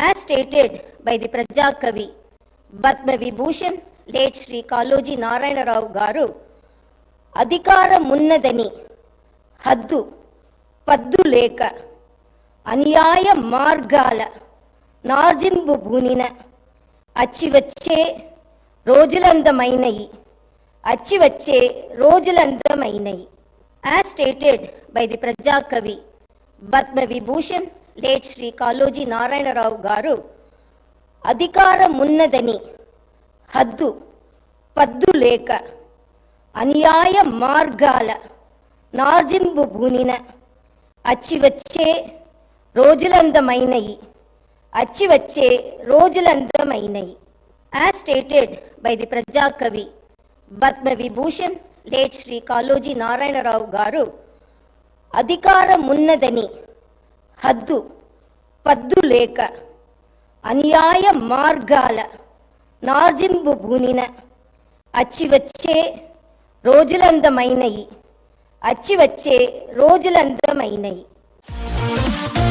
As stated by the Prajakavi, Padma Vibhushan, late Sri Kaloji Narayana Rao Garu, Adhikara Munnadani, Haddu, Paddu Leka, Anyaya Margala, Narjimbu Bunina, Achivache, Rojulanda Mainai, Achivache, Rojulanda Mainai. As stated by the Prajakavi, Padma Vibhushan, late Sri Kaloji Narayana Rao Garu, Adhikara Munnadani, Haddu, Paddu Leka, Anyaya Margala, Narjimbu Bunina, Achivache, Rojulanda Mainai, Achivache, Rojulanda Mainai. As stated by the Prajakavi, Padma Vibhushan, late Sri Kaloji Narayana Rao Garu, Adhikara Munnadani, Haddu, Paddu Leka, Anyaya Margala, Narjimbu Bunina, Achivache, Rojulanda Mainai, Achivache, Rojulanda Mainai.